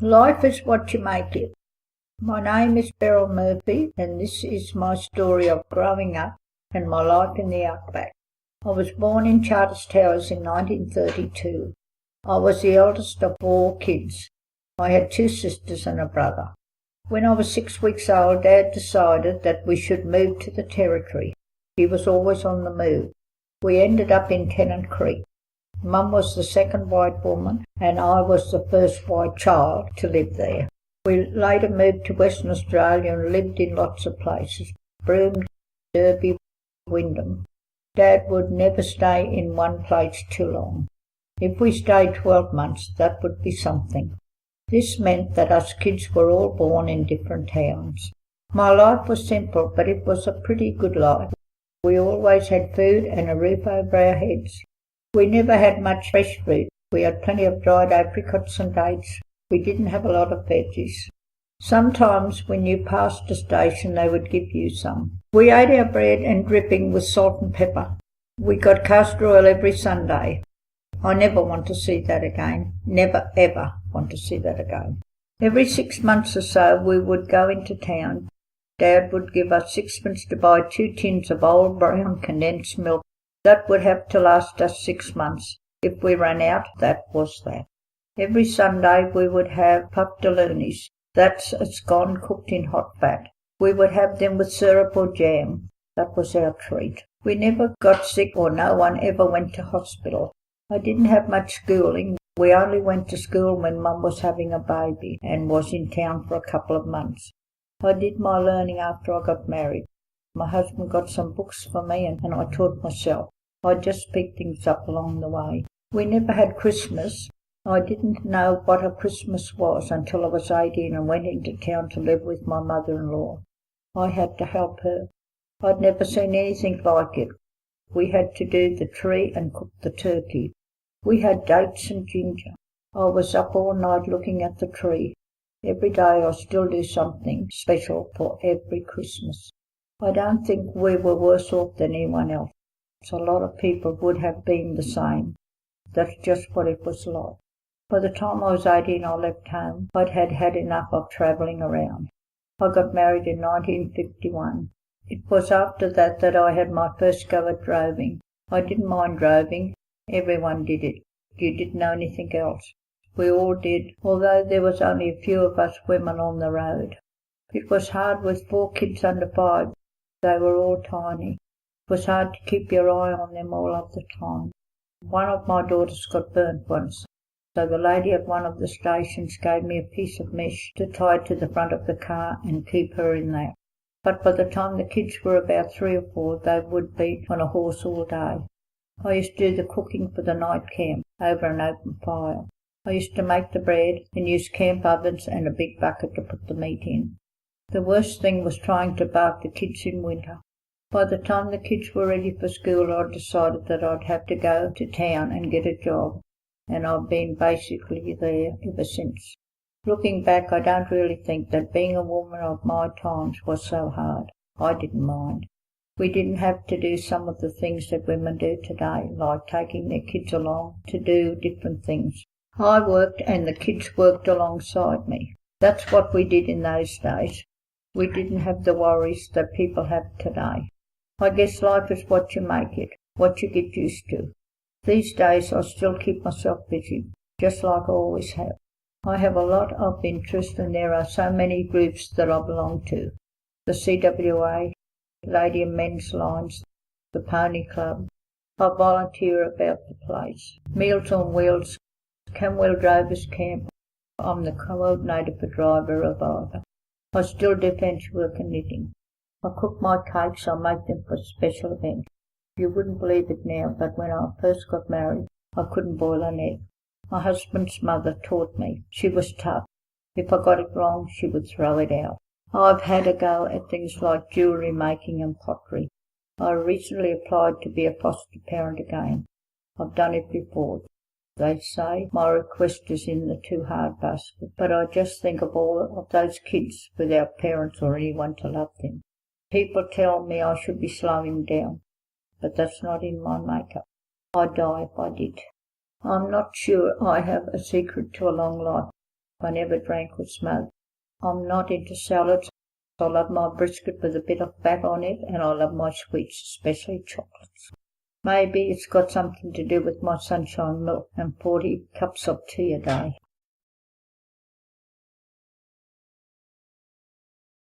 Life is what you make it. My name is Beryl Murphy, and this is my story of growing up and my life in the outback. I was born in Charters Towers in 1932. I was the eldest of 4 kids. I had 2 sisters and a brother. When I was 6 weeks old, Dad decided that we should move to the Territory. He was always on the move. We ended up in Tennant Creek. Mum was the second white woman, and I was the first white child to live there. We later moved to Western Australia and lived in lots of places: Broome, Derby, Wyndham. Dad would never stay in one place too long. If we stayed 12 months, that would be something. This meant that us kids were all born in different towns. My life was simple, but it was a pretty good life. We always had food and a roof over our heads. We never had much fresh fruit. We had plenty of dried apricots and dates. We didn't have a lot of veggies. Sometimes when you passed a station they would give you some. We ate our bread and dripping with salt and pepper. We got castor oil every Sunday. I never want to see that again. Never ever want to see that again. Every 6 months or so we would go into town. Dad would give us 6pence to buy 2 tins of old brown condensed milk. That would have to last us 6 months. If we ran out, that was that. Every Sunday we would have pup-de-loonies. That's a scone cooked in hot fat. We would have them with syrup or jam. That was our treat. We never got sick, or no one ever went to hospital. I didn't have much schooling. We only went to school when Mum was having a baby and was in town for a couple of months. I did my learning after I got married. My husband got some books for me and I taught myself. I just picked things up along the way. We never had Christmas. I didn't know what a Christmas was until I was 18 and went into town to live with my mother-in-law. I had to help her. I'd never seen anything like it. We had to do the tree and cook the turkey. We had dates and ginger. I was up all night looking at the tree. Every day I still do something special for every Christmas. I don't think we were worse off than anyone else. A lot of people would have been the same. That's just what it was like. By the time I was 18 I left home. I'd had enough of travelling around. I got married in 1951. It was after that I had my first go at droving. I didn't mind droving. Everyone did it. You didn't know anything else. We all did, although there was only a few of us women on the road. It was hard with 4 kids under 5. They were all tiny. It was hard to keep your eye on them all of the time. One of my daughters got burnt once, so the lady at one of the stations gave me a piece of mesh to tie to the front of the car and keep her in that. But by the time the kids were about 3 or 4, they would be on a horse all day. I used to do the cooking for the night camp over an open fire. I used to make the bread and use camp ovens and a big bucket to put the meat in. The worst thing was trying to bath the kids in winter. By the time the kids were ready for school, I'd decided that I'd have to go to town and get a job, and I've been basically there ever since. Looking back, I don't really think that being a woman of my times was so hard. I didn't mind. We didn't have to do some of the things that women do today, like taking their kids along to do different things. I worked and the kids worked alongside me. That's what we did in those days. We didn't have the worries that people have today. I guess life is what you make it, what you get used to. These days I still keep myself busy, just like I always have. I have a lot of interest and there are so many groups that I belong to. The CWA, Lady and Men's Lines, the Pony Club. I volunteer about the place. Meals on Wheels, Camwell Drovers Camp. I'm the coordinator for Driver Reviver. I still do fancy work and knitting. I cook my cakes. I make them for special events. You wouldn't believe it now, but when I first got married, I couldn't boil an egg. My husband's mother taught me. She was tough. If I got it wrong, she would throw it out. I've had a go at things like jewellery making and pottery. I recently applied to be a foster parent again. I've done it before. They say my request is in the too hard basket, but I just think of all of those kids without parents or anyone to love them. People tell me I should be slowing down, but that's not in my makeup. I'd die if I did. I'm not sure I have a secret to a long life. I never drank or smoked. I'm not into salads. I love my brisket with a bit of fat on it, and I love my sweets, especially chocolates. Maybe it's got something to do with my sunshine milk and 40 cups of tea a day.